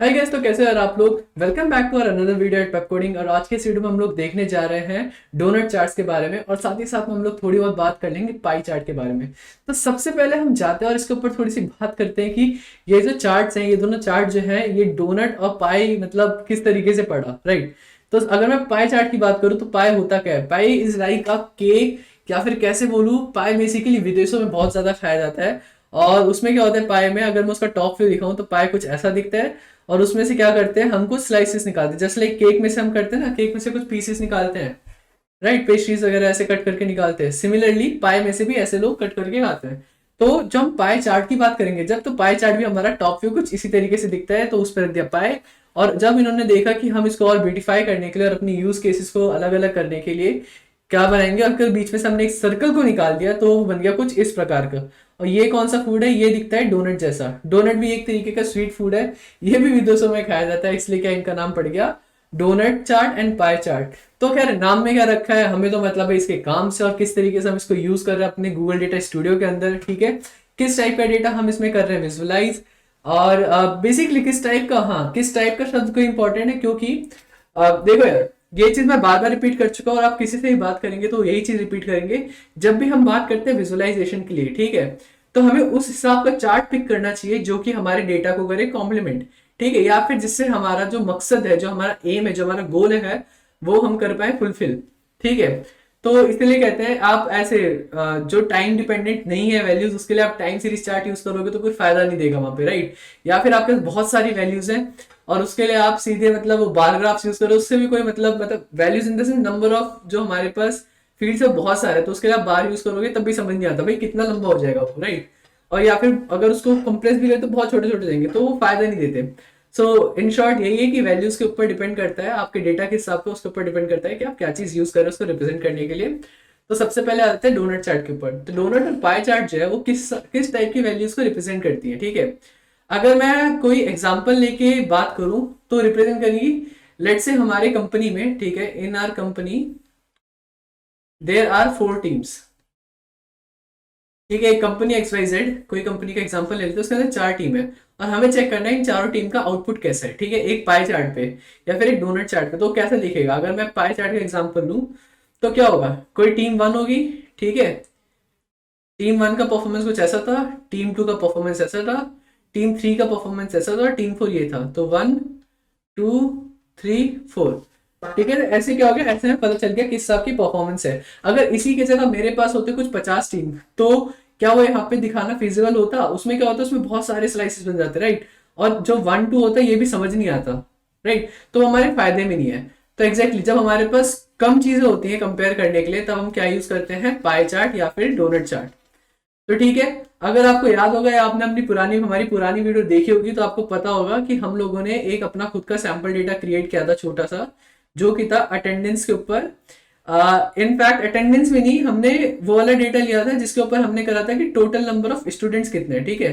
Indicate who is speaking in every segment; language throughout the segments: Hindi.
Speaker 1: हाय गाइस, तो कैसे हैं आप लोग। Welcome back to our another video at pep coding. और आज के इस वीडियो में हम लोग देखने जा रहे हैं डोनट चार्ट्स के बारे में, और साथ ही साथ में हम लोग थोड़ी बहुत बात कर लेंगे पाई चार्ट के बारे में। तो सबसे पहले हम जाते हैं और इसके ऊपर थोड़ी सी बात करते हैं कि ये जो चार्ट्स हैं, ये दोनों चार्ट जो है, ये डोनट और पाई मतलब किस तरीके से पढ़ा, राइट। तो अगर मैं पाई चार्ट की बात करूँ तो पाई होता क्या है। Pi is like a cake, या फिर कैसे बोलूँ, पाई बेसिकली विदेशों में बहुत ज्यादा खाया जाता है। और उसमें क्या होता है, पाई में अगर मैं उसका टॉप व्यू दिखाऊं तो पाई कुछ ऐसा दिखता है। और उसमें से क्या करते हैं, हम कुछ स्लाइसेस निकालते हैं, जैसे लाइक केक में से हम करते हैं ना, केक में से कुछ पीसेस निकालते हैं, राइट। पेस्ट्रीज वगैरह ऐसे कट करके निकालते हैं। सिमिलरली पाई में से भी ऐसे लोग कट करके खाते हैं। तो जब हम पाई चार्ट की बात करेंगे जब, तो पाई चार्ट भी हमारा टॉप व्यू कुछ इसी तरीके से दिखता है, तो उस पर रख दिया पाई। और जब इन्होंने देखा कि हम इसको और ब्यूटीफाई करने के लिए और अपनी यूज केसेस को अलग अलग करने के लिए क्या बनाएंगे, और फिर बीच में से हमने एक सर्कल को निकाल दिया, तो वो बन गया कुछ इस प्रकार का। और ये कौन सा फूड है, ये दिखता है डोनट जैसा। डोनट भी एक तरीके का स्वीट फूड है, ये भी विदेशों में खाया जाता है, इसलिए क्या इनका नाम पड़ गया donut chart and pie chart. तो खैर, नाम में क्या रखा है हमें तो मतलब है इसके काम से और किस तरीके से हम इसको यूज कर रहे हैं अपने गूगल डेटा स्टूडियो के अंदर, ठीक है। किस टाइप का डेटा हम इसमें कर रहे हैं विजुअलाइज, और बेसिकली किस टाइप का, हाँ किस टाइप का शब्द को इंपॉर्टेंट है, क्योंकि देखो यार, ये चीज मैं बार बार रिपीट कर चुका हूँ, और आप किसी से भी बात करेंगे तो यही चीज रिपीट करेंगे। जब भी हम बात करते हैं विजुअलाइजेशन के लिए, ठीक है, तो हमें उस हिसाब का चार्ट पिक करना चाहिए जो कि हमारे डेटा को करे कॉम्प्लीमेंट, ठीक है, या फिर जिससे हमारा जो मकसद है, जो हमारा एम है, जो हमारा गोल है, वो हम कर पाए फुलफिल, ठीक है। तो इसलिए कहते हैं आप ऐसे जो टाइम डिपेंडेंट नहीं है वैल्यूज, उसके लिए आप टाइम सीरीज चार्ट यूज करोगे तो कोई फायदा नहीं देगा वहां पे, राइट। या फिर आपके पास बहुत सारी वैल्यूज हैं और उसके लिए आप सीधे मतलब वो बार ग्राफ्स यूज करो, उससे भी कोई मतलब values in the sense number of जो हमारे पास फील्ड से बहुत सारे, तो उसके लिए आप बार यूज करोगे तब भी समझ नहीं आता भाई कितना लंबा हो जाएगा वो, राइट। और या फिर अगर उसको कंप्रेस भी करें तो बहुत छोटे छोटे देंगे, तो वो फायदा नहीं देते। सो इन शॉर्ट यही है कि वैल्यूज के ऊपर डिपेंड करता है, आपके डेटा के हिसाब से उसके ऊपर डिपेंड करता है कि आप क्या चीज यूज कर रहे हो उसको रिप्रेजेंट करने के लिए। तो सबसे पहले आते हैं डोनट चार्ट के ऊपर। तो डोनट और पाई चार्ट जो है वो किस किस टाइप की वैल्यूज को रिप्रेजेंट करती है, ठीक है। अगर मैं कोई एग्जांपल लेके बात करूं तो रिप्रेजेंट करेगी, लेट से हमारे कंपनी में, ठीक है, in our company there are 4 teams, ठीक है। एक कंपनी एक्स वाई जेड, कोई कंपनी का एग्जांपल ले लेते हैं, उसके अंदर 4 टीम है, और हमें चेक करना है इन चारों टीम का आउटपुट कैसा है, ठीक है, एक पाई चार्ट पे या फिर एक डोनट चार्ट पे। तो कैसा दिखेगा, अगर मैं पाई चार्ट का एग्जांपल लूं तो क्या होगा, कोई टीम 1 होगी, ठीक है। टीम 1 का परफॉर्मेंस कुछ ऐसा था, टीम 2 का परफॉर्मेंस ऐसा था, टीम 3 का परफॉर्मेंस ऐसा था, टीम 4 ये था। तो 1 2 3 4, ठीक है। ऐसे क्या हो गया, ऐसे में पता चल गया किस हिसाब की परफॉर्मेंस है। अगर इसी की जगह मेरे पास होते कुछ 50 टीम, तो क्या वो यहाँ पे दिखाना फिजिबल होता, उसमें क्या होता, उसमें बहुत सारे स्लाइसेस बन जाते, राइट। और जो 1 2 होता है ये भी समझ नहीं आता, राइट, तो हमारे फायदे में नहीं है। तो एग्जैक्टली जब हमारे पास कम चीजें होती हैं कंपेयर करने के लिए, तब हम क्या यूज करते हैं, पाई चार्ट या फिर डोनट चार्ट। तो ठीक है, अगर आपको याद होगा या आपने अपनी हमारी पुरानी वीडियो देखी होगी तो आपको पता होगा कि हम लोगों ने एक अपना खुद का सैंपल डेटा क्रिएट किया था छोटा सा, जो कि था अटेंडेंस के ऊपर। इनफैक्ट अटेंडेंस में नहीं, हमने वो वाला डेटा लिया था जिसके ऊपर हमने करा था कि टोटल नंबर ऑफ स्टूडेंट्स कितने हैं, ठीक है,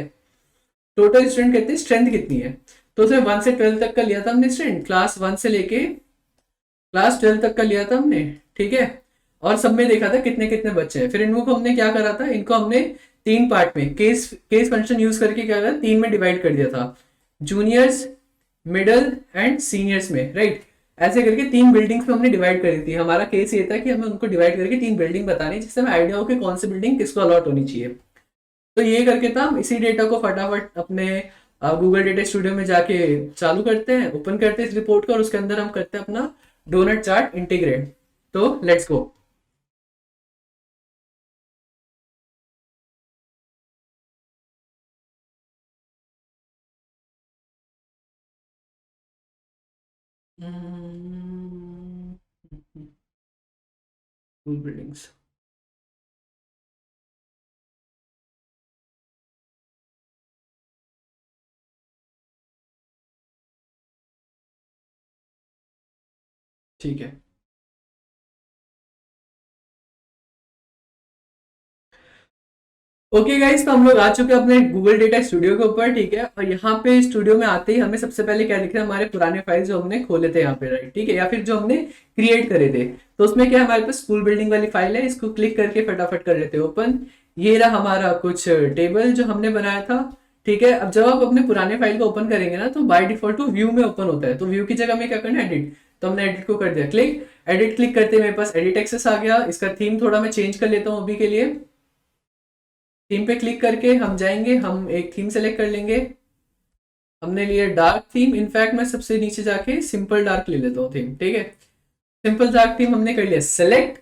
Speaker 1: टोटल स्टूडेंट कितने, स्ट्रेंथ कितनी है। तो उसमें 1 से 12 तक का लिया था हमने स्ट्रेंथ, क्लास 1 से लेके क्लास 12 तक का लिया था हमने, ठीक है। और सब में देखा था कितने कितने बच्चे हैं। फिर इनको हमने क्या करा था, इनको हमने 3 पार्ट में केस केस फंक्शन यूज करके क्या करा, 3 में डिवाइड कर दिया था, जूनियर्स, मिडल एंड सीनियर्स में, राइट। ऐसे करके 3 बिल्डिंग्स में हमने डिवाइड करी थी। हमारा केस ये था कि हमें उनको डिवाइड करके 3 बिल्डिंग बतानी, जिससे हमें आइडिया हो कि कौन सी बिल्डिंग किसको अलॉट होनी चाहिए। तो ये करके था, हम इसी डेटा को फटाफट अपने गूगल डेटा स्टूडियो में जाके चालू करते हैं, ओपन करते हैं इस रिपोर्ट को, और उसके अंदर हम करते हैं अपना डोनट चार्ट इंटीग्रेट। तो लेट्स गो। बिल्डिंग्स, ठीक है। ओके गाइस, तो हम लोग आ चुके हैं अपने गूगल डेटा स्टूडियो के ऊपर, ठीक है। और यहाँ पे स्टूडियो में आते ही हमें सबसे पहले क्या दिख रहा है, हमारे पुराने फाइल जो हमने खोले थे यहाँ पे, राइट, ठीक है, या फिर जो हमने क्रिएट करे थे। तो उसमें क्या है, हमारे पास स्कूल बिल्डिंग वाली फाइल है, इसको क्लिक करके फटाफट कर लेते हैं ओपन। ये रहा हमारा कुछ टेबल जो हमने बनाया था, ठीक है। अब जब आप अपने पुराने फाइल को ओपन करेंगे ना तो बाय डिफॉल्ट तो व्यू में ओपन होता है, तो व्यू की जगह में क्या करना है, एडिट। तो हमने एडिट को कर दिया क्लिक, एडिट क्लिक करते मेरे पास एडिट एक्सेस आ गया। इसका थीम थोड़ा मैं चेंज कर लेता हूँ अभी के लिए। थीम पे क्लिक करके हम जाएंगे, हम एक थीम सेलेक्ट कर लेंगे। हमने लिया डार्क थीम, इनफैक्ट मैं सबसे नीचे जाके सिंपल डार्क ले लेता हूँ थीम, ठीक है। सिंपल डार्क थीम हमने कर लिया सेलेक्ट।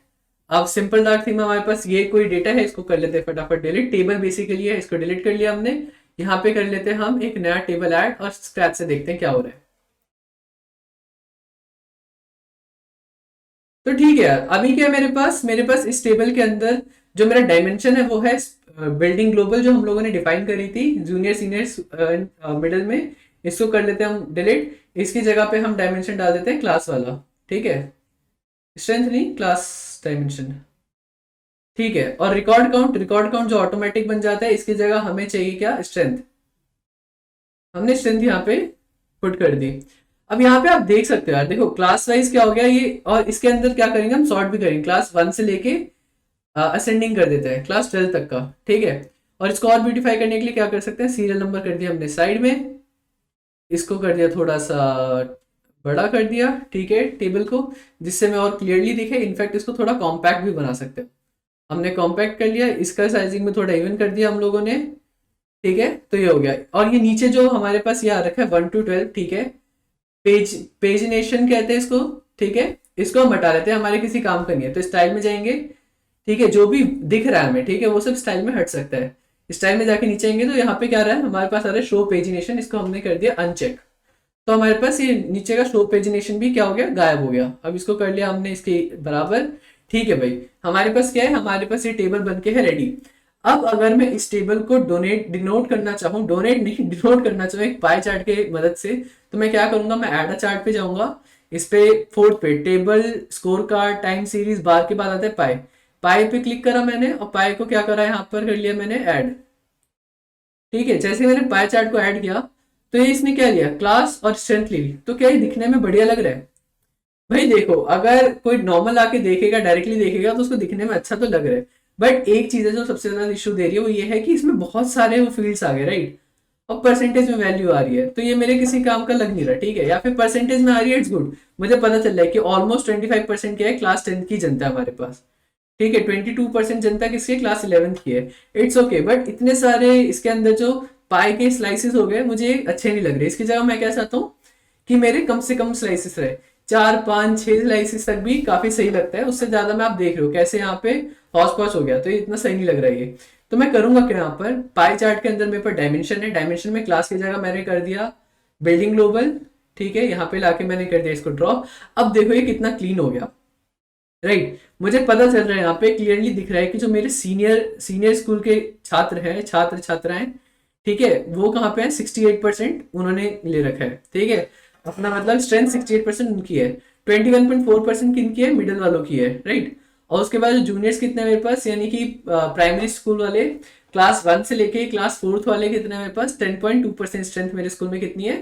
Speaker 1: अब सिंपल डार्क थीम हमारे पास ये कोई डेटा है, इसको कर लेते हैं फटाफट डिलीट। टेबल बेसिकली है, इसको डिलीट कर लिया हमने। यहाँ पे कर लेते हैं हम एक नया टेबल ऐड और स्क्रैच से देखते हैं क्या हो रहा है। तो ठीक है यार, अभी क्या है मेरे पास इस टेबल के अंदर जो मेरा डायमेंशन है वो है बिल्डिंग ग्लोबल, जो हम लोगों ने डिफाइन करी थी जूनियर सीनियर मिडिल में। इसको कर लेते हैं हम डिलीट। इसकी जगह पे हम डायमेंशन डाल देते हैं क्लास वाला, ठीक है। स्ट्रेंथ नहीं, क्लास डायमेंशन, ठीक है। और रिकॉर्ड काउंट जो ऑटोमेटिक बन जाता है, इसकी जगह हमें चाहिए क्या, स्ट्रेंथ। हमने स्ट्रेंथ यहाँ पे पुट कर दी। अब यहाँ पे आप देख सकते हो यार, देखो क्लास वाइज क्या हो गया ये, और इसके अंदर क्या करेंगे हम, सॉर्ट भी करेंगे। क्लास 1 से लेके असेंडिंग कर देते हैं क्लास 12 तक का, ठीक है। और इसको और ब्यूटीफाई करने के लिए क्या कर सकते हैं, सीरियल नंबर कर दिया हमने साइड में, इसको कर दिया थोड़ा सा बड़ा कर दिया, ठीक है, टेबल को, जिससे मैं और क्लियरली दिखे। इनफैक्ट इसको थोड़ा कॉम्पैक्ट भी बना सकते हैं। हमने कॉम्पैक्ट कर लिया, इसका साइजिंग में थोड़ा इवन कर दिया हम लोगों ने, ठीक है। तो ये हो गया। और ये नीचे जो हमारे पास ये आ रखा है 1 to 12, ठीक है, पेजिनेशन कहते हैं इसको, ठीक है। इसको हम हटा लेते हैं, हमारे किसी काम का नहीं है। तो स्टाइल में जाएंगे, ठीक है, जो भी दिख रहा है हमें, ठीक है, वो सब स्टाइल में हट सकता है। स्टाइल में जाके नीचे आएंगे तो यहाँ पे क्या आ रहा है हमारे पास, आ रहा है शो पेजिनेशन, इसको हमने कर दिया अनचेक। तो हमारे पास ये नीचे का शो पेजिनेशन भी क्या हो गया, गायब हो गया। अब इसको कर लिया हमने इसके बराबर, ठीक है भाई। हमारे पास क्या है, हमारे पास ये टेबल बन के है रेडी। अब अगर मैं इस टेबल को डिनोट करना चाहूँ, डोनेट नहीं डिनोट करना चाहूँ एक पाई चार्ट के मदद से, तो मैं क्या करूंगा, मैं ऐड अ चार्ट पे जाऊंगा। इस पे फोर्थ पे table score card time series बार के बाद आता है पाई। पाई पे क्लिक करा मैंने, और पाई को क्या करा, यहाँ पर कर लिया मैंने ऐड, ठीक है। जैसे मैंने पाई चार्ट को ऐड किया तो ये इसने क्या लिया, क्लास और स्ट्रेंथ ली। तो क्या ये दिखने में बढ़िया लग रहा है भाई। देखो अगर कोई नॉर्मल आके देखेगा, डायरेक्टली देखेगा, तो उसको दिखने में अच्छा तो लग रहा है। बट एक चीज है जो सबसे ज्यादा इशू दे रही है, वो ये है कि इसमें बहुत सारे वो फील्ड्स आ गए, राइट। और परसेंटेज में वैल्यू आ रही है, तो ये मेरे किसी काम का लग नहीं रहा, ठीक है। या फिर परसेंटेज में आ रही है, इट्स गुड, मुझे पता चल रहा है कि ऑलमोस्ट 25% क्या है, क्लास 10 की जनता है हमारे पास, ठीक है। 22% जनता किसकी है, क्लास 11 की है, इट्स ओके। बट इतने सारे इसके अंदर जो पाई के स्लाइसेस हो गए, मुझे अच्छे नहीं लग रहे। इसकी जगह मैं क्या चाहता हूँ कि मेरे कम से कम स्लाइसेस रहे, 4 5 6 स्लाइसेस तक भी काफी सही लगता है। उससे ज्यादा मैं, आप देख रहे हो कैसे यहाँ पे हॉस पॉच हो गया, तो ये इतना सही नहीं लग रहा है ये। तो मैं करूंगा क्या, यहाँ पर पाई चार्ट के अंदर मेरे पास डायमेंशन है, डायमेंशन में क्लास की जगह मैंने कर दिया बिल्डिंग ग्लोबल, ठीक है। यहाँ पे लाके मैंने कर दिया इसको ड्रॉ। अब देखो ये कितना क्लीन हो गया, राइट। मुझे पता चल रहा है, यहाँ पे क्लियरली दिख रहा है कि जो मेरे सीनियर स्कूल के छात्र हैं, छात्र छात्राएं, ठीक है, वो कहाँ पे है, 68% उन्होंने ले रखा है, ठीक है। अपना मतलब स्ट्रेंथ 68% उनकी है, 21.4% किनकी है, मिडिल वालों की है, राइट। और उसके बाद जूनियर्स कितने मेरे पास, यानी कि प्राइमरी स्कूल वाले क्लास 1 से लेके क्लास 4th वाले कितने मेरे पास, 10.2% स्ट्रेंथ मेरे स्कूल में कितनी है,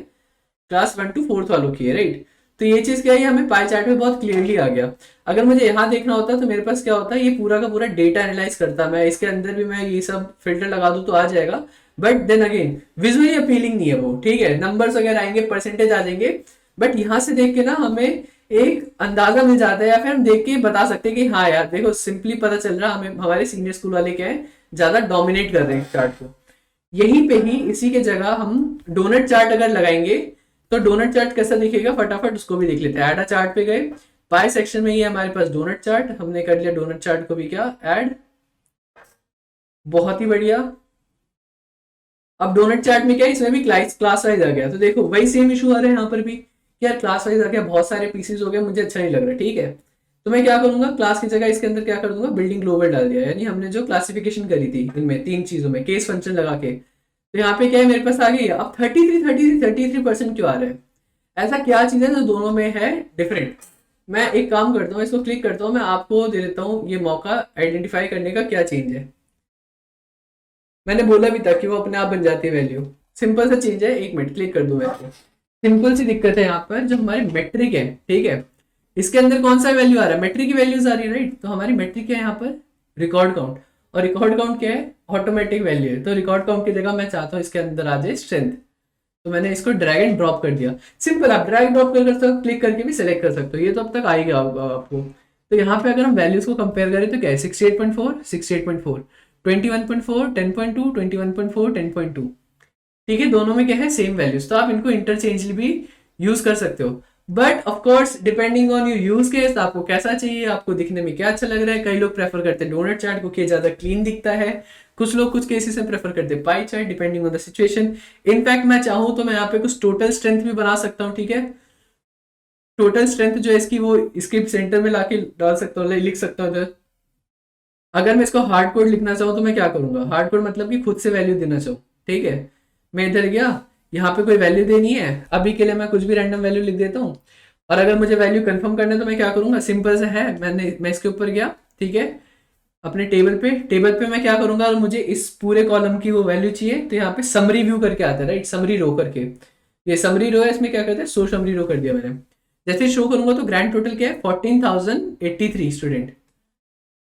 Speaker 1: क्लास 1 to 4th वालों की है, राइट। तो ये चीज क्या है, हमें पाई चार्ट में बहुत क्लियरली आ गया। अगर मुझे यहाँ देखना होता तो मेरे पास क्या होता है, ये पूरा का पूरा डेटा एनालाइज करता, मैं इसके अंदर भी मैं ये सब फिल्टर लगा दूं तो आ जाएगा। But then again visually appealing नहीं है वो, ठीक है। नंबर्स वगैरह आएंगे, परसेंटेज आ जाएंगे, बट यहाँ से देख के ना हमें एक अंदाजा मिल जाता है, या फिर हम देख के बता सकते हैं कि हाँ यार देखो, सिंपली पता चल रहा हमें हमारे सीनियर स्कूल वाले क्या है, ज्यादा डोमिनेट कर रहे हैं चार्ट को। यहीं पे ही इसी के जगह हम डोनट चार्ट अगर लगाएंगे तो डोनट चार्ट कैसा दिखेगा, फटाफट उसको भी देख लेते हैं। ऐड अ चार्ट पे गए, पाई सेक्शन में ये हमारे पास डोनट चार्ट, हमने कर लिया डोनट चार्ट को भी क्या ऐड, बहुत ही बढ़िया। अब डोनट चार्ट में क्या है, इसमें भी क्लास वाइज आ गया। तो देखो वही सेम इशू आ रहा है यहाँ पर भी, यार क्लास वाइज आ गया, बहुत सारे पीसेज हो गए, मुझे अच्छा नहीं लग रहा, ठीक है। तो मैं क्या करूंगा, क्लास की जगह इसके अंदर क्या कर दूंगा, बिल्डिंग ग्लोबल डाल दिया। यानी हमने जो क्लासिफिकेशन करी थी इनमें 3 चीजों में, केस फंक्शन लगा के, तो यहाँ पे क्या है मेरे पास आ गई। अब 33% क्यों आ रहा है, ऐसा क्या चीज है जो दोनों में है डिफरेंट। मैं एक काम करता हूँ, इसको क्लिक करता हूँ, मैं आपको दे देता हूँ ये मौका आइडेंटिफाई करने का क्या चेंज है। मैंने बोला भी था कि वो अपने आप बन जाती है वैल्यू, सिंपल सा चेंज है। 1 मिनट क्लिक कर दूं मैं, सिंपल सी दिक्कत है यहाँ पर, जो हमारी मेट्रिक है, ठीक है, इसके अंदर कौन सा वैल्यू आ रहा है, मेट्रिक की वैल्यूज आ रही है, राइट। तो हमारी मेट्रिक है यहाँ पर रिकॉर्ड काउंट, और रिकॉर्ड काउंट क्या है, ऑटोमेटिक वैल्यू है। तो रिकॉर्ड काउंट की जगह मैं चाहता हूँ इसके अंदर आ जाए स्ट्रेंथ, तो मैंने इसको ड्रैग एंड ड्रॉप कर दिया। सिंपल, आप ड्रैग ड्रॉप कर सकते हो, क्लिक करके भी सिलेक्ट कर सकते हो, ये तो अब तक आएगा आपको। तो यहाँ पे अगर हम वैल्यूज को कंपेयर करें तो क्या है, 68.4 68.4, 21.4 10.2, 21.4 10.2। ठीक है, दोनों में क्या है, सेम वैल्यूज, तो आप इनको इंटरचेंजली भी यूज कर सकते हो। But of course depending on your use case, आपको कैसा चाहिए, आपको दिखने में क्या अच्छा लग रहा है। कई लोग प्रेफर करते हैं डोनट चार्ट को, कि ज्यादा क्लीन दिखता है। कुछ लोग कुछ केसेस में प्रेफर करते हैं pie chart, depending on the situation. In fact मैं चाहूँ तो मैं यहाँ पे कुछ टोटल स्ट्रेंथ भी बना सकता हूँ। ठीक है, टोटल स्ट्रेंथ जो है इसकी, वो इसके सेंटर में लाके डाल सकता हूँ, लिख सकता हूँ इधर। अगर मैं इसको हार्ड कोड लिखना चाहूँ तो मैं क्या करूंगा, हार्ड कोड मतलब कि खुद से वैल्यू देना चाहूँ। ठीक है, मैं इधर गया, यहाँ पे कोई वैल्यू देनी है, अभी के लिए मैं कुछ भी रैंडम वैल्यू लिख देता हूँ। और अगर मुझे वैल्यू कंफर्म करना है तो मैं क्या करूंगा, सिंपल से है, मैं इसके ऊपर गया। ठीक है, अपने टेबल पे मैं क्या करूंगा, और मुझे इस पूरे कॉलम की वो वैल्यू चाहिए, तो यहाँ पे समरी व्यू करके आता है, राइट, समरी रो करके। ये समरी रो है, इसमें क्या करते हैं, शो समरी रो कर दिया मैंने। जैसे शो करूंगा तो ग्रैंड टोटल क्या है, 14,083 स्टूडेंट।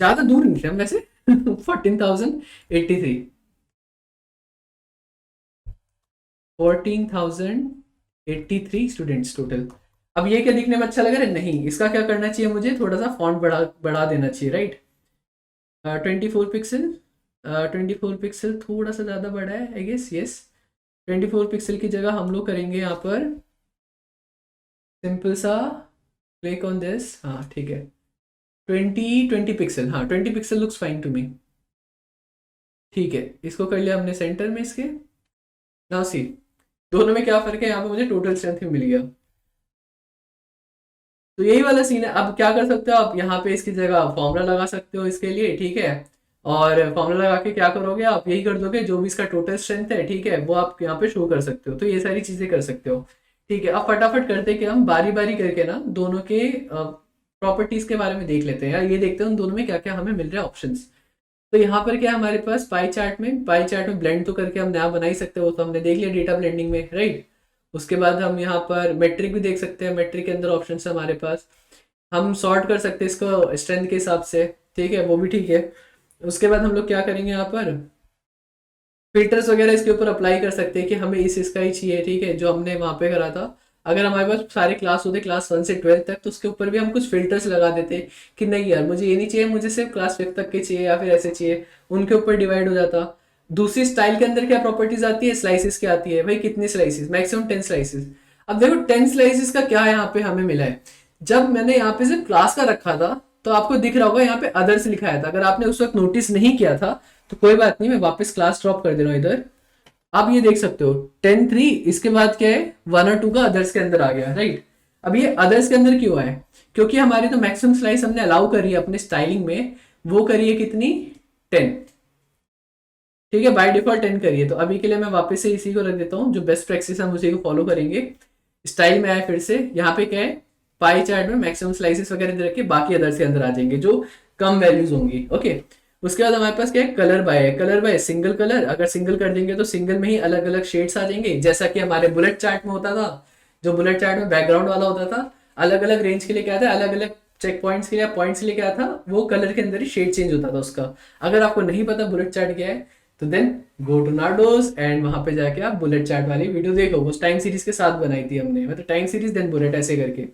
Speaker 1: ज्यादा दूर नहीं थे हम वैसे 14,083, 14,083 स्टूडेंट्स टोटल। अब ये क्या दिखने में अच्छा लग रहा है, नहीं, इसका क्या करना चाहिए, मुझे थोड़ा सा फॉन्ट बढ़ा बढ़ा देना चाहिए, राइट। 24 पिक्सल, 24 पिक्सल थोड़ा सा ज़्यादा बड़ा है आई गेस, यस। 24 पिक्सल की जगह हम लोग करेंगे यहाँ पर सिंपल सा, क्लिक ऑन दिस, हाँ ठीक है, 20 पिक्सल, हाँ 20 pixels looks fine to me. ठीक है, इसको कर लिया हमने सेंटर में इसके। नाउ सी, दोनों में क्या फर्क है, यहाँ पे मुझे टोटल स्ट्रेंथ भी मिल गया। तो यही वाला सीन है। अब क्या कर सकते हो आप, यहाँ पे इसकी जगह फॉर्मूला लगा सकते हो इसके लिए। ठीक है, और फॉर्मूला लगा के क्या करोगे आप, यही कर दोगे, जो भी इसका टोटल स्ट्रेंथ है, ठीक है, वो आप यहाँ पे शो कर सकते हो। तो ये सारी चीजें कर सकते हो। ठीक है, अब फटाफट करते कि हम बारी बारी करके ना दोनों के प्रॉपर्टीज के बारे में देख लेते हैं, यार ये देखते हैं उन दोनों में क्या क्या हमें मिल रहा है ऑप्शंस। तो यहाँ पर क्या है हमारे पास, पाई चार्ट में ब्लेंड तो करके हम नया बना ही सकते हो, तो हमने देख लिया डेटा ब्लेंडिंग में, राइट। उसके बाद हम यहाँ पर मेट्रिक भी देख सकते हैं, मेट्रिक के अंदर ऑप्शन है हमारे पास। हम सॉर्ट कर सकते हैं इसको स्ट्रेंथ के हिसाब से, ठीक है, वो भी ठीक है। उसके बाद हम लोग क्या करेंगे, यहाँ पर फिल्टर्स वगैरह इसके ऊपर अप्लाई कर सकते हैं कि हमें इसका ही चाहिए, ठीक है, जो हमने वहाँ पे करा था। अगर हमारे पास सारे क्लास होते क्लास 1 से 12 तक, तो उसके ऊपर भी हम कुछ फिल्टर्स लगा देते कि नहीं यार मुझे ये नहीं चाहिए, मुझे सिर्फ क्लास 5 तक के चाहिए, या फिर ऐसे चाहिए, उनके ऊपर डिवाइड हो जाता। दूसरी स्टाइल के अंदर क्या प्रॉपर्टीज आती है, स्लाइसिस की आती है। भाई कितने स्लाइसिस, मैक्सिमम 10 स्लाइसिस। अब देखो 10 स्लाइसिस का क्या यहाँ पे हमें मिला है, जब मैंने यहाँ पे सिर्फ क्लास का रखा था तो आपको दिख रहा होगा यहाँ पे अदर्स लिखाया था। अगर आपने उस वक्त नोटिस नहीं किया था तो कोई बात नहीं, मैं वापस क्लास ड्रॉप कर दे रहा हूँ इधर। आप ये देख सकते हो 10 3, इसके बाद क्या है 1 और 2 का अदर्स के अंदर आ गया, राइट। अब ये अदर्स के अंदर क्यों है, क्योंकि हमारी तो मैक्सिमम स्लाइस हमने अलाउ करी है अपने स्टाइलिंग में, वो करिए कितनी, 10। ठीक है, बाय डिफॉल्ट 10 करिए। तो अभी के लिए मैं वापस से इसी को रख देता हूँ, जो बेस्ट प्रैक्टिस हम उसी को फॉलो करेंगे। स्टाइल में आए फिर से, यहाँ पे क्या है, पाई चार्ट में मैक्सिमम स्लाइसेस वगैरह दे रखे, बाकी अदर्स के अंदर आ जाएंगे जो कम वैल्यूज होंगी। ओके, उसके बाद हमारे पास क्या है, कलर बाय है। कलर बाय सिंगल कलर, अगर सिंगल कर देंगे तो सिंगल में ही अलग अलग शेड्स आ जाएंगे, जैसा कि हमारे बुलेट चार्ट में होता था। जो बुलेट चार्ट में बैकग्राउंड वाला होता था, अलग अलग रेंज के लिए क्या था, अलग अलग चेक पॉइंट्स के लिए, पॉइंट्स के लिए क्या था, वो कलर के अंदर ही शेड चेंज होता था उसका। अगर आपको नहीं पता बुलेट चार्ट क्या है, तो देन गो टू नार्डोस एंड वहां पे जाके आप बुलेट चार्ट वाली वीडियो देखो, वो टाइम सीरीज के साथ बनाई थी हमने, मतलब टाइम सीरीज देन बुलेट ऐसे करके।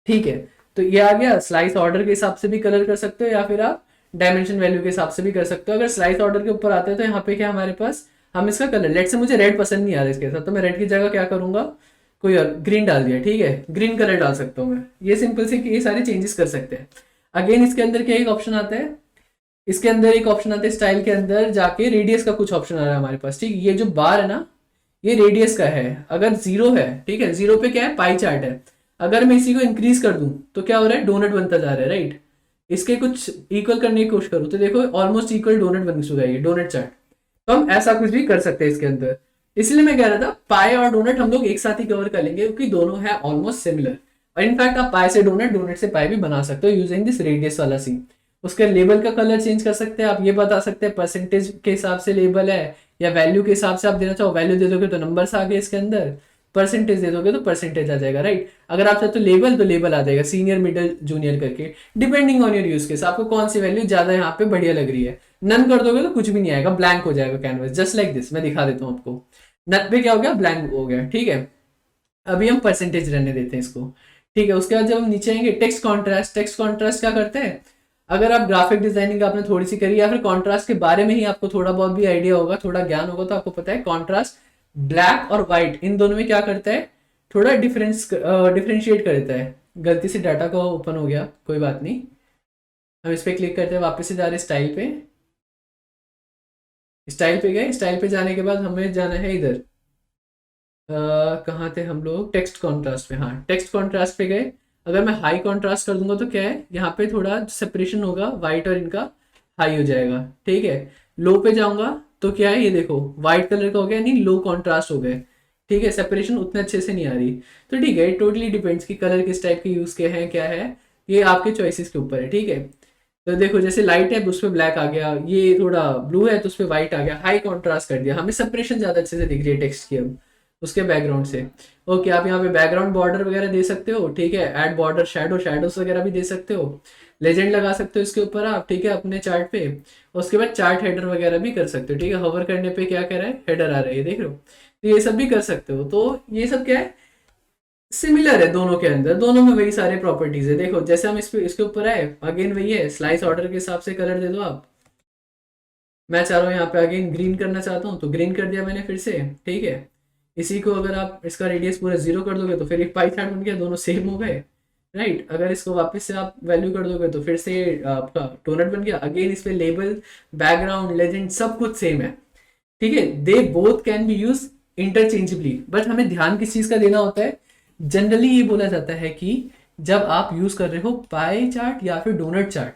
Speaker 1: ठीक है, तो ये आ गया। स्लाइस ऑर्डर के हिसाब से भी कलर कर सकते हो, या फिर आप डायमेंशन वैल्यू के हिसाब से भी कर सकते हो। अगर स्लाइस ऑर्डर के ऊपर आते हैं तो यहाँ पे क्या हमारे पास, हम इसका कलर, लेट से मुझे रेड पसंद नहीं आ रहा इसके साथ, तो मैं रेड की जगह क्या करूंगा, कोई और ग्रीन डाल दिया, ठीक है, ग्रीन कलर डाल सकता हूँ मैं। ये सिंपल से ये सारे चेंजेस कर सकते हैं। अगेन इसके अंदर क्या एक ऑप्शन आता है, इसके अंदर एक ऑप्शन आता है स्टाइल के अंदर जाके रेडियस का कुछ ऑप्शन आ रहा है हमारे पास, ठीक। ये जो बार है ना, ये रेडियस का है। अगर 0 है, ठीक है, 0 पे क्या है, पाई चार्ट है। अगर मैं इसी को इंक्रीज कर दूं तो क्या हो रहा है, डोनट बनता जा रहा है, राइट। इसके कुछ इक्वल करने की कोशिश करूं तो देखो ऑलमोस्ट इक्वल डोनट बन चुका है, ये डोनट चार्ट। तो हम ऐसा कुछ भी कर सकते हैं इसके अंदर। इसलिए मैं कह रहा था पाई और डोनट हम लोग एक साथ ही कवर कर लेंगे, क्योंकि दोनों है ऑलमोस्ट सिमिलर। और इनफैक्ट आप पाई से डोनट, डोनट से पाई भी बना सकते हो यूजिंग दिस रेडियस वाला सीन। उसके लेबल का कलर चेंज कर सकते हैं आप, ये बता सकते हैं परसेंटेज के हिसाब से लेबल है या वैल्यू के हिसाब से आप देना चाहो, वैल्यू दे दोगे तो नंबर्स आ गए इसके अंदर। परसेंटेज दे दोगे तो परसेंटेज आ जाएगा, राइट। अगर आप चाहते तो लेबल आ जाएगा, सीनियर मिडिल जूनियर करके, depending on your use case, आपको कौन सी वैल्यू ज्यादा यहाँ पे बढ़िया लग रही है। नन कर दोगे तो कुछ भी नहीं आएगा, ब्लैंक हो जाएगा कैनवस, जस्ट लाइक दिस। मैं दिखा देता हूँ आपको, नन पे क्या हो गया, ब्लैंक हो गया, ठीक है। अभी हम परसेंटेज रहने देते हैं इसको, ठीक है। उसके बाद जब हम नीचे आएंगे, टेक्स्ट कॉन्ट्रास्ट। टेक्स्ट कॉन्ट्रास्ट क्या करते हैं, अगर आप ग्राफिक डिजाइनिंग आपने थोड़ी सी करी या फिर कॉन्ट्रास्ट के बारे में ही आपको थोड़ा बहुत भी आइडिया होगा, थोड़ा ज्ञान होगा, तो आपको पता है कॉन्ट्रास्ट ब्लैक और व्हाइट इन दोनों में क्या करता है, थोड़ा डिफरेंशिएट करता है। गलती से डाटा का ओपन हो गया, कोई बात नहीं। हम इस पर क्लिक करते हैं, वापस से जा रहे हैं स्टाइल पे। स्टाइल पे गए, स्टाइल पे जाने के बाद हमें जाना है इधर, कहाँ थे हम लोग, टेक्स्ट कॉन्ट्रास्ट पे। हाँ, टेक्स्ट कॉन्ट्रास्ट पे गए। अगर मैं हाई कॉन्ट्रास्ट कर दूंगा तो क्या है, यहाँ पे थोड़ा सेपरेशन होगा, व्हाइट और इनका हाई हो जाएगा, ठीक है। लो पे जाऊंगा तो क्या है, ये देखो व्हाइट कलर का हो गया, नहीं लो कॉन्ट्रास्ट हो गए, ठीक है। सेपरेशन उतने अच्छे से नहीं आ रही। तो ठीक है, टोटली डिपेंड्स कि कलर किस टाइप के यूज के हैं, क्या है, ये आपके चॉइसेस के ऊपर है, ठीक है। तो देखो जैसे लाइट है उस पर ब्लैक आ गया, ये थोड़ा ब्लू है तो उस पर व्हाइट आ गया, हाई कॉन्ट्रास्ट कर दिया, हमें सेपरेशन ज्यादा अच्छे से दिख रही है टेक्स्ट की अब उसके बैकग्राउंड से। ओके, आप यहाँ पे बैकग्राउंड बॉर्डर वगैरह दे सकते हो, ठीक है। ऐड बॉर्डर शेडोज वगैरह भी दे सकते हो, लेजेंड लगा सकते हो इसके ऊपर आप, ठीक है, अपने चार्ट पे। उसके बाद चार्ट हेडर वगैरह भी कर सकते हो, ठीक है। होवर करने पे क्या कह रहा है, हेडर आ रहा है, देख रहे हो। तो ये सब भी कर सकते हो। तो ये सब क्या है, सिमिलर है दोनों के अंदर, दोनों में वही सारे प्रॉपर्टीज है। देखो जैसे हम इसके ऊपर आए, अगेन वही है, स्लाइस ऑर्डर के हिसाब से कलर दे दो आप। मैं चाह रहा हूँ यहाँ पे अगेन ग्रीन करना चाहता हूँ तो ग्रीन कर दिया मैंने फिर से, ठीक है। इसी को अगर आप इसका रेडियस पूरा 0 कर दोगे तो फिर एक पाई चार्ट बन गया, दोनों सेम हो गए, राइट। अगर इसको वापस से आप वैल्यू कर दोगे तो फिर से आपका डोनट बन गया। अगेन इस पे लेबल, बैकग्राउंड, लेजेंड सब कुछ सेम है, ठीक है। They both can be use interchangeably, but हमें ध्यान किस चीज का देना होता है, जनरली ये बोला जाता है कि जब आप यूज कर रहे हो पाई चार्ट या फिर डोनट चार्ट,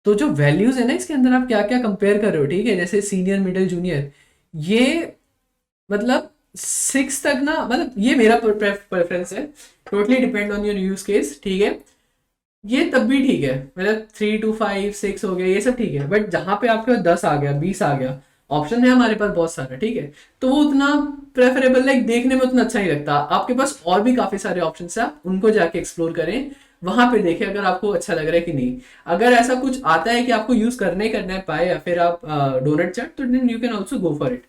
Speaker 1: तो जो वैल्यूज है ना इसके अंदर, आप क्या क्या कंपेयर कर रहे हो, ठीक है। जैसे सीनियर मिडिल जूनियर, ये मतलब 6 तक ना, मतलब ये मेरा प्रेफरेंस है, totally depend on your use case, ठीक है। ये तब भी ठीक है, मतलब 3 to 5 6 हो गया, ये सब ठीक है। बट जहां पे आपके पास 10 आ गया, 20 आ गया, ऑप्शन है हमारे पास बहुत सारा, ठीक है, तो वो उतना प्रेफरेबल, लाइक देखने में उतना अच्छा नहीं लगता। आपके पास और भी काफी सारे ऑप्शन है, आप उनको जाके एक्सप्लोर करें, वहां पे देखें अगर आपको अच्छा लग रहा है कि नहीं। अगर ऐसा कुछ आता है कि आपको यूज करना ही करना है पाए या फिर आप डोनट चार्ट, तो then you can also go for it.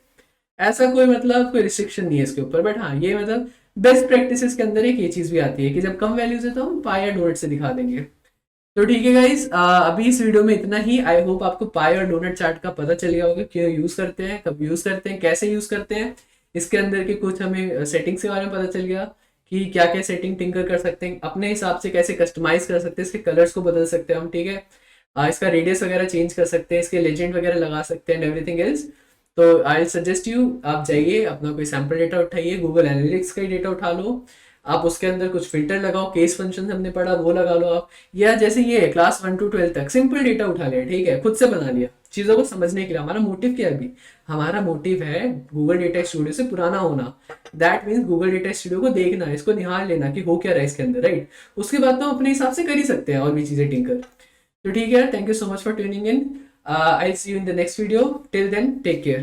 Speaker 1: ऐसा कोई मतलब कोई रिस्ट्रिक्शन नहीं है इसके ऊपर। बट हाँ, ये मतलब बेस्ट प्रैक्टिसेस के अंदर एक ये चीज भी आती है कि जब कम वैल्यूज है तो हम पाई या डोनट से दिखा देंगे। तो ठीक है गाइज, अभी इस वीडियो में इतना ही। आई होप आपको पाई और डोनट चार्ट का पता चल गया होगा, क्यों यूज करते हैं, कब यूज करते हैं, कैसे यूज करते हैं। इसके अंदर के कुछ हमें सेटिंग्स के बारे में पता चल गया कि क्या क्या सेटिंग टिंकर कर सकते हैं अपने हिसाब से, कैसे कस्टमाइज कर सकते हैं, इसके कलर्स को बदल सकते हैं हम, ठीक है। इसका रेडियस वगैरह चेंज कर सकते हैं, इसके लेजेंड वगैरह लगा सकते हैं, एवरीथिंग एल्स। तो आई सजेस्ट यू, आप जाइए अपना कोई सैम्पल डेटा उठाइए, गूगल एनालिटिक्स का ही डेटा उठा लो, आप उसके अंदर कुछ फिल्टर लगाओ, केस फंक्शन हमने पढ़ा वो लगा लो आप, या जैसे ये है क्लास 1 to 12 तक सिंपल डेटा उठा लिया, ठीक है, खुद से बना लिया चीजों को समझने के लिए। हमारा मोटिव क्या है अभी, हमारा मोटिव है गूगल डेटा स्टूडियो से पुराना होना। That means Google data studio को देखना, इसको निहार लेना कि हो क्या रहा है इसके अंदर, राइट। उसके बाद तो अपने हिसाब से कर ही सकते हैं और भी चीजें टिंकर। तो ठीक है, thank you so much for tuning in. I see you in the next video, till then take care.